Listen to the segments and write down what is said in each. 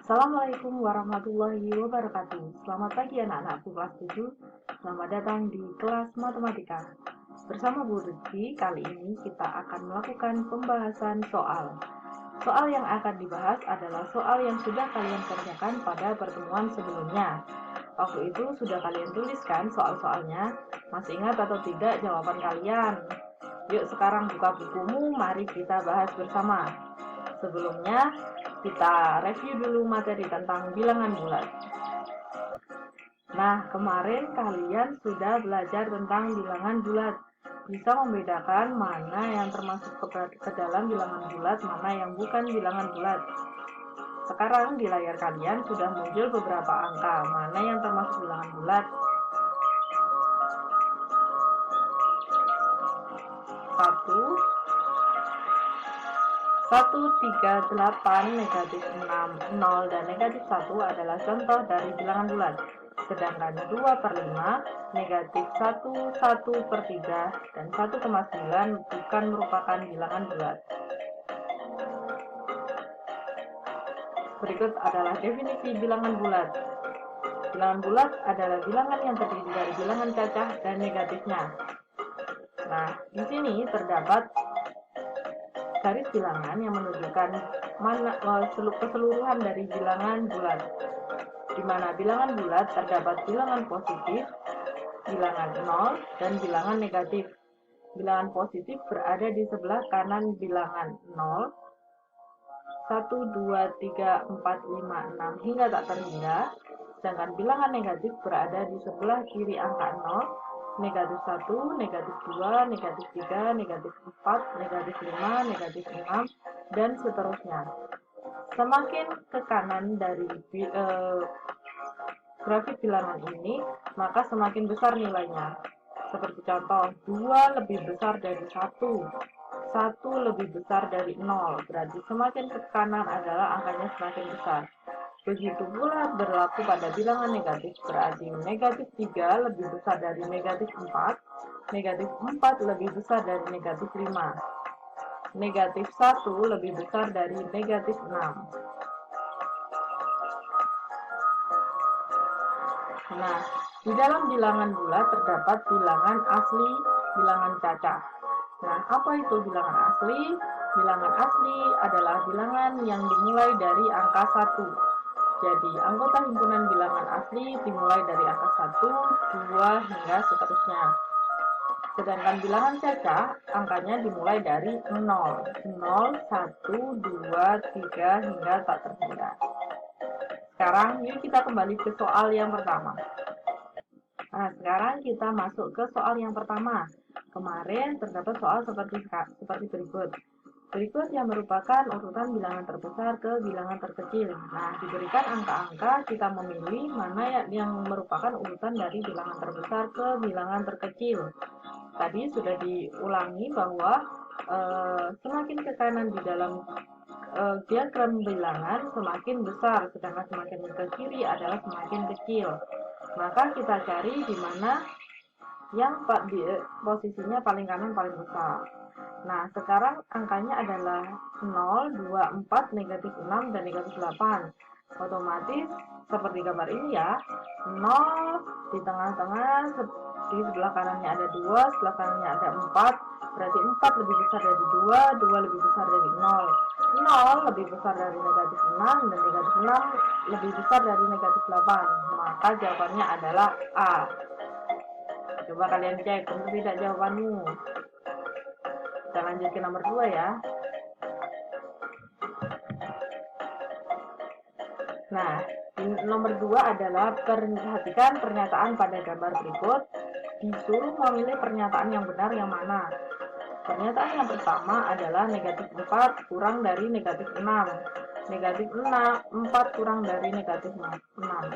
Assalamualaikum warahmatullahi wabarakatuh. Selamat pagi anak-anakku kelas 7. Selamat datang di kelas matematika. Bersama Bu Rizky, kali ini kita akan melakukan pembahasan soal. Soal yang akan dibahas adalah soal yang sudah kalian kerjakan pada pertemuan sebelumnya. Waktu itu sudah kalian tuliskan soal-soalnya. Masih ingat atau tidak jawaban kalian? Yuk sekarang buka bukumu, mari kita bahas bersama. Sebelumnya, kita review dulu materi tentang bilangan bulat. Nah, kemarin kalian sudah belajar tentang bilangan bulat. Bisa membedakan mana yang termasuk ke dalam bilangan bulat, mana yang bukan bilangan bulat. Sekarang di layar kalian sudah muncul beberapa angka, mana yang termasuk bilangan bulat. 138, negatif 6, 0, dan negatif 1 adalah contoh dari bilangan bulat. Sedangkan 2/5, negatif 1, 1/3, dan 1,9 bukan merupakan bilangan bulat. Berikut adalah definisi bilangan bulat. Bilangan bulat adalah bilangan yang terdiri dari bilangan cacah dan negatifnya. Nah, di sini terdapat garis bilangan yang menunjukkan keseluruhan dari bilangan bulat, di mana bilangan bulat terdapat bilangan positif, bilangan 0, dan bilangan negatif. Bilangan positif berada di sebelah kanan bilangan 0, 1, 2, 3, 4, 5, 6 hingga tak terhingga, sedangkan bilangan negatif berada di sebelah kiri angka 0, negatif 1, negatif 2, negatif 3, negatif 4, negatif 5, negatif 6, dan seterusnya. Semakin ke kanan dari grafik bilangan ini, maka semakin besar nilainya. Seperti contoh, 2 lebih besar dari 1, 1 lebih besar dari 0, berarti semakin ke kanan adalah angkanya semakin besar. Begitu pula berlaku pada bilangan negatif, berarti negatif 3 lebih besar dari negatif 4, negatif 4 lebih besar dari negatif 5, negatif 1 lebih besar dari negatif 6. Nah, di dalam bilangan bulat terdapat bilangan asli, bilangan cacah. Nah, apa itu bilangan asli? Bilangan asli adalah bilangan yang dimulai dari angka 1. Jadi, anggota himpunan bilangan asli dimulai dari angka 1, 2, hingga seterusnya. Sedangkan bilangan cacah, angkanya dimulai dari 0, 0, 1, 2, 3, hingga tak terhingga. Sekarang, yuk kita kembali ke soal yang pertama. Nah, sekarang kita masuk ke soal yang pertama. Kemarin terdapat soal seperti berikut. Berikut yang merupakan urutan bilangan terbesar ke bilangan terkecil. Nah, diberikan angka-angka, kita memilih mana yang merupakan urutan dari bilangan terbesar ke bilangan terkecil. Tadi sudah diulangi bahwa semakin ke kanan di dalam diagram bilangan semakin besar, sedangkan semakin ke kiri adalah semakin kecil. Maka kita cari di mana yang posisinya paling kanan paling besar. Nah, sekarang angkanya adalah 0, 2, 4, negatif 6, dan negatif 8. Otomatis seperti gambar ini ya, 0 di tengah-tengah, di sebelah kanannya ada 2, sebelah kanannya ada 4, berarti 4 lebih besar dari 2, 2 lebih besar dari 0. 0 lebih besar dari negatif 6, dan negatif 6 lebih besar dari negatif 8. Maka jawabannya adalah A. Coba kalian cek, benar tidak jawabanmu. Kita lanjut ke nomor 2 ya. Nah, nomor 2 adalah perhatikan pernyataan pada gambar berikut. Disuruh memilih pernyataan yang benar yang mana. Pernyataan yang pertama adalah negatif 4 kurang dari negatif 6. Negatif 4 kurang dari negatif 6.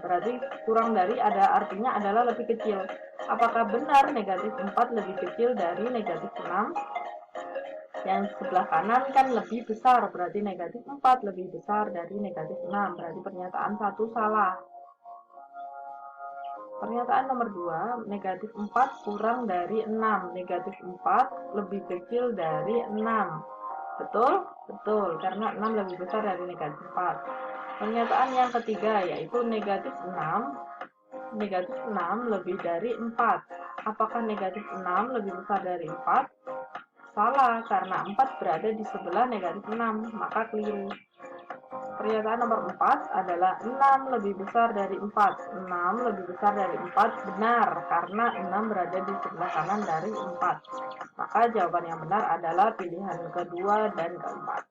Berarti kurang dari artinya adalah lebih kecil. Apakah benar negatif 4 lebih kecil dari negatif 6? Yang sebelah kanan kan lebih besar, berarti negatif 4 lebih besar dari negatif 6. Berarti pernyataan 1 salah. Pernyataan nomor 2, negatif 4 kurang dari 6. Negatif 4 lebih kecil dari 6. Betul? Betul, karena 6 lebih besar dari negatif 4. Pernyataan yang ketiga yaitu negatif 6 lebih dari 4. Apakah negatif 6 lebih besar dari 4? Salah, karena 4 berada di sebelah negatif 6, maka keliru. Pernyataan nomor 4 adalah 6 lebih besar dari 4. 6 lebih besar dari 4 benar, karena 6 berada di sebelah kanan dari 4. Maka jawaban yang benar adalah pilihan kedua dan keempat.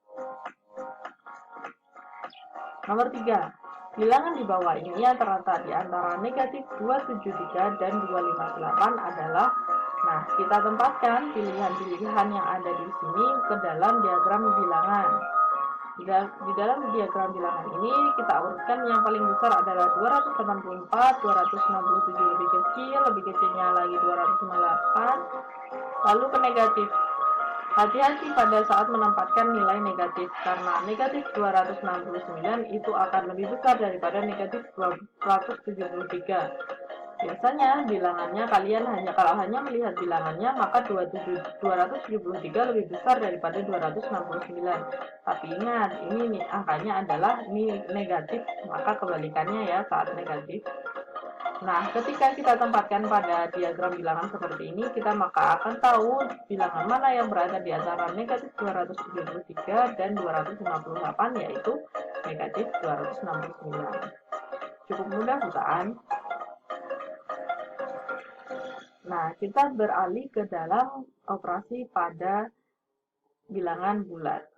Nomor 3. Bilangan di bawah ini yang terletak di antara negatif 273 dan 258 adalah, nah, kita tempatkan pilihan-pilihan yang ada di sini ke dalam diagram bilangan. Di dalam diagram bilangan ini kita urutkan yang paling besar adalah 284, 267 lebih kecilnya lagi 258, lalu ke negatif. Hati-hati pada saat menempatkan nilai negatif, karena negatif 269 itu akan lebih besar daripada negatif 273. Biasanya bilangannya kalau hanya melihat bilangannya, maka 273 lebih besar daripada 269. Tapi ingat, ini nih angkanya adalah negatif, maka kebalikannya ya saat negatif. Nah, ketika kita tempatkan pada diagram bilangan seperti ini, kita maka akan tahu bilangan mana yang berada di antara negatif 273 dan 258, yaitu negatif 269. Cukup mudah bukan? Nah, kita beralih ke dalam operasi pada bilangan bulat.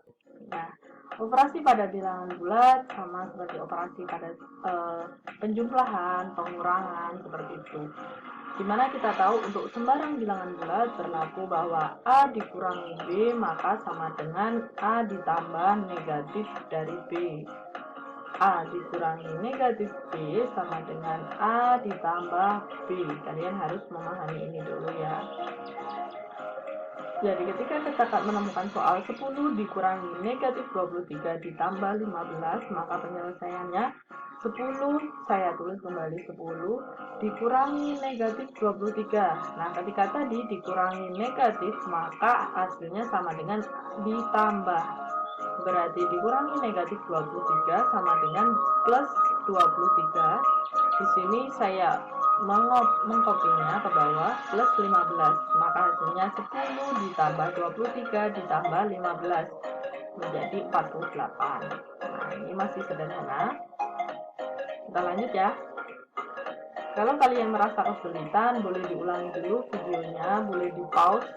Nah, operasi pada bilangan bulat sama seperti operasi pada penjumlahan, pengurangan, seperti itu. Dimana kita tahu untuk sembarang bilangan bulat berlaku bahwa A dikurangi B maka sama dengan A ditambah negatif dari B. A dikurangi negatif B sama dengan A ditambah B. Kalian harus memahami ini dulu ya. Jadi ketika kita menemukan soal 10 dikurangi negatif 23 ditambah 15, maka penyelesaiannya 10, saya tulis kembali 10, dikurangi negatif 23. Nah, ketika tadi dikurangi negatif, maka hasilnya sama dengan ditambah. Berarti dikurangi negatif 23 sama dengan plus 23. Di sini saya mengkopinya ke bawah plus 15, maka hasilnya 10 ditambah 23 ditambah 15 menjadi 48. Nah, ini masih sederhana. Kita lanjut ya. Kalau kalian merasa kesulitan, boleh diulangi dulu videonya, boleh di pause,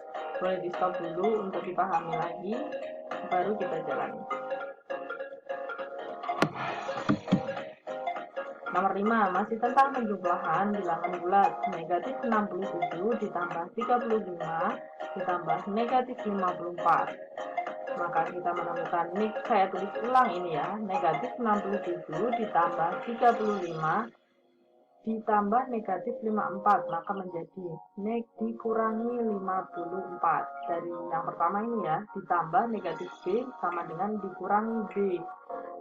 boleh di stop dulu untuk dipahami lagi, baru kita jalani. Nomor 5, masih tentang penjumlahan bilangan bulat. Negatif 67 ditambah 35 ditambah negatif 54. Maka kita menemukan, saya tulis ulang ini ya, negatif 67 ditambah 35 ditambah negatif 54, maka menjadi dikurangi 54. Dari yang pertama ini ya, ditambah negatif B sama dengan dikurangi B.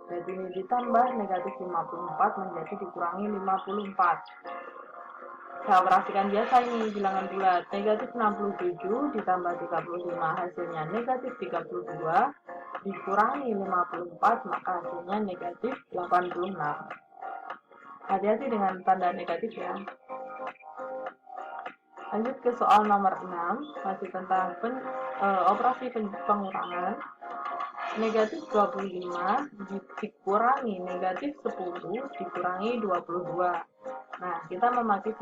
Jadi ini ditambah negatif 54 menjadi dikurangi 54. Saya operasikan biasa ini bilangan bulat. Negatif 67 ditambah 35 hasilnya negatif 32 dikurangi 54, maka hasilnya negatif 86. Hati-hati dengan tanda negatif ya. Lanjut ke soal nomor 6, masih tentang operasi pengurangan. Negatif 25 dikurangi negatif 10 dikurangi 22. Nah, kita memakai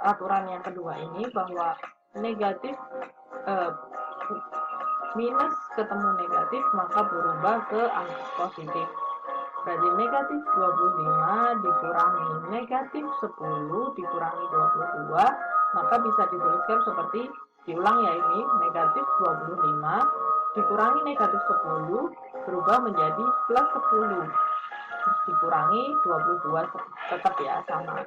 aturan yang kedua ini bahwa negatif minus ketemu negatif maka berubah ke angka positif. Berarti negatif 25 dikurangi negatif 10 dikurangi 22, maka bisa dituliskan seperti, diulang ya ini, negatif 25 dikurangi negatif 10 berubah menjadi plus 10 dikurangi 22, tetap ya sama.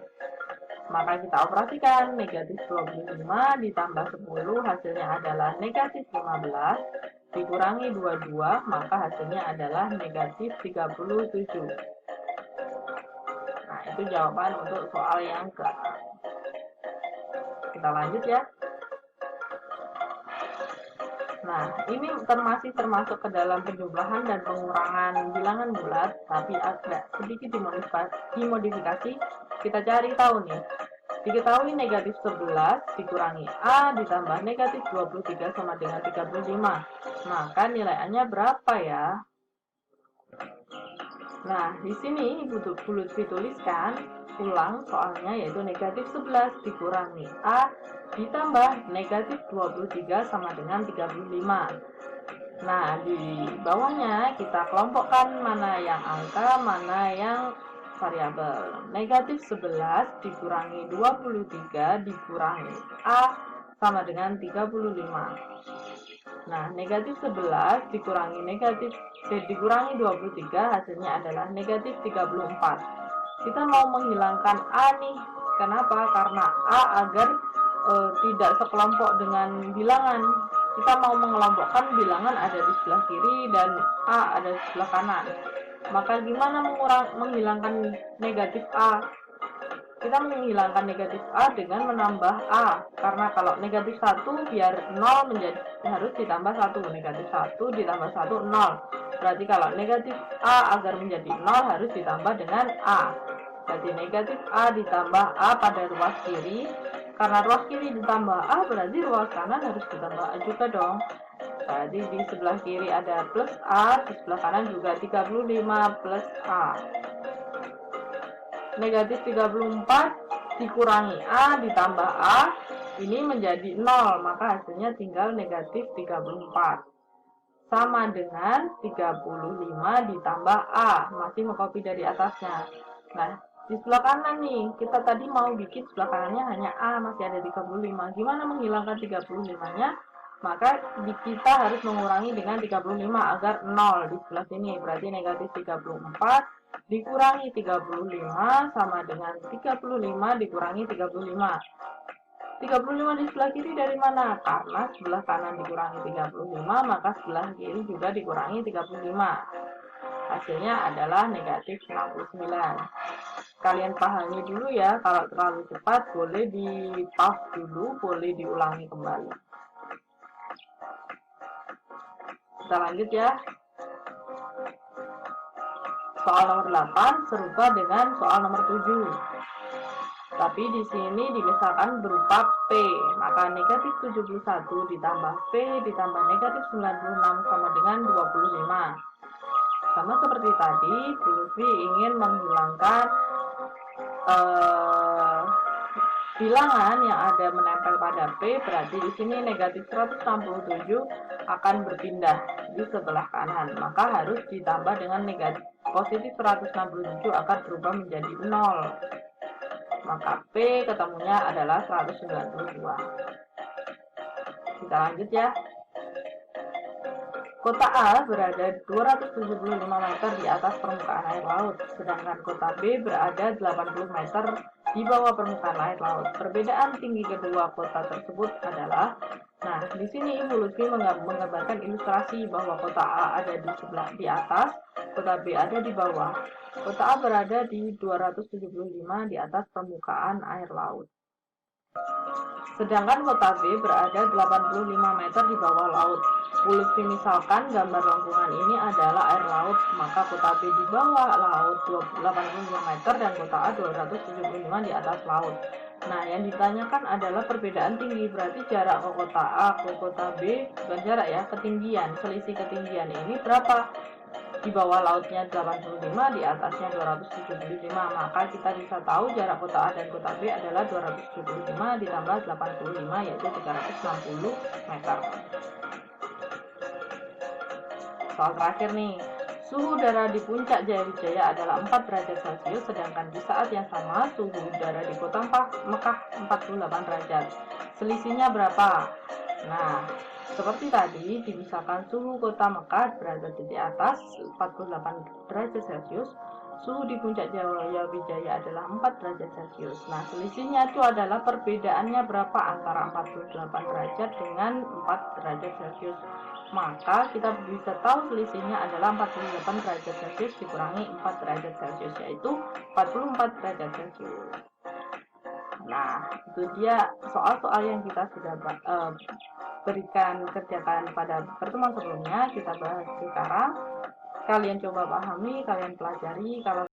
Maka kita operasikan negatif 25 ditambah 10 hasilnya adalah negatif 15 dikurangi 22, maka hasilnya adalah negatif 37. Nah, itu jawaban untuk soal yang ke-6. Kita lanjut ya. Nah, ini masih termasuk ke dalam penjumlahan dan pengurangan bilangan bulat, tapi agak sedikit dimodifikasi. Kita cari tahu nih. Diketahui negatif 11 dikurangi A ditambah negatif 23 sama dengan 35. Maka nilai A-nya berapa ya? Nah, di sini bulut dituliskan ulang soalnya, yaitu negatif 11 dikurangi A ditambah negatif 23 sama dengan 35. Nah, di bawahnya kita kelompokkan mana yang angka, mana yang variabel. Negatif 11 dikurangi 23 dikurangi A sama dengan 35. Nah, negatif 11 dikurangi dikurangi 23 hasilnya adalah negatif 34. Kita mau menghilangkan A nih. Kenapa? Karena A agar tidak sekelompok dengan bilangan. Kita mau mengelompokkan bilangan ada di sebelah kiri dan A ada di sebelah kanan. Maka gimana menghilangkan negatif A? Kita menghilangkan negatif A dengan menambah A. Karena kalau negatif 1 biar 0 menjadi harus ditambah 1. Negatif 1 ditambah 1, 0. Berarti kalau negatif A agar menjadi 0 harus ditambah dengan A. Jadi negatif A ditambah A pada ruas kiri. Karena ruas kiri ditambah A berarti ruas kanan harus ditambah A juga dong. Jadi di sebelah kiri ada plus A, di sebelah kanan juga 35 plus A. Negatif 34 dikurangi A ditambah A, ini menjadi 0, maka hasilnya tinggal negatif 34. Sama dengan 35 ditambah A, masih mengcopy dari atasnya. Nah, di sebelah kanan nih, kita tadi mau bikin sebelah kanannya hanya A, masih ada 35. Gimana menghilangkan 35-nya? Maka kita harus mengurangi dengan 35 agar 0 di sebelah sini. Berarti negatif 34 dikurangi 35 sama dengan 35 dikurangi 35. 35 di sebelah kiri dari mana? Karena sebelah kanan dikurangi 35, maka sebelah kiri juga dikurangi 35. Hasilnya adalah negatif 69. Kalian pahami dulu ya, kalau terlalu cepat boleh di pause dulu, boleh diulangi kembali. Kita lanjut ya. Soal nomor 8 serupa dengan soal nomor 7. Tapi di sini dimisalkan berupa P, maka negatif 71 ditambah P ditambah negatif 96 sama dengan 25. Sama seperti tadi, Bu Lutfi ingin menghilangkan bilangan yang ada menempel pada P, berarti di sini negatif 167 akan berpindah di sebelah kanan, maka harus ditambah dengan negatif positif 167 akan berubah menjadi 0. Maka P ketemunya adalah 192. Kita lanjut ya. Kota A berada 275 meter di atas permukaan air laut, sedangkan kota B berada 80 meter di bawah permukaan air laut. Perbedaan tinggi kedua kota tersebut adalah, nah di sini Ibu Lutfi menggambarkan ilustrasi bahwa kota A ada di atas, kota B ada di bawah. Kota A berada di 275 di atas permukaan air laut. Sedangkan kota B berada 85 meter di bawah laut. Lutfi misalkan gambar lengkungan ini adalah air laut, maka kota B di bawah laut 85 meter dan kota A 275 di atas laut. Nah, yang ditanyakan adalah perbedaan tinggi, berarti jarak ke kota A ke kota B, bukan jarak ya, ketinggian, selisih ketinggian ini berapa? Di bawah lautnya 85, di atasnya 275, maka kita bisa tahu jarak kota A dan kota B adalah 275 ditambah 85, yaitu 360 meter. Soal terakhir nih, suhu udara di puncak Jayawijaya adalah 4 derajat Celcius, sedangkan di saat yang sama suhu udara di kota Mekah 48 derajat. Selisihnya berapa? Nah, seperti tadi, misalkan suhu kota Mekah berada di atas 48 derajat Celcius, suhu di puncak Jayawijaya adalah 4 derajat Celcius. Nah, selisihnya itu adalah perbedaannya berapa antara 48 derajat dengan 4 derajat Celcius. Maka kita bisa tahu selisihnya adalah 48 derajat Celcius dikurangi 4 derajat Celcius, yaitu 44 derajat Celcius. Nah, itu dia soal-soal yang kita sudah berikan kerjakan pada pertemuan sebelumnya, kita bahas sekarang. Kalian coba pahami, kalian pelajari. Kalau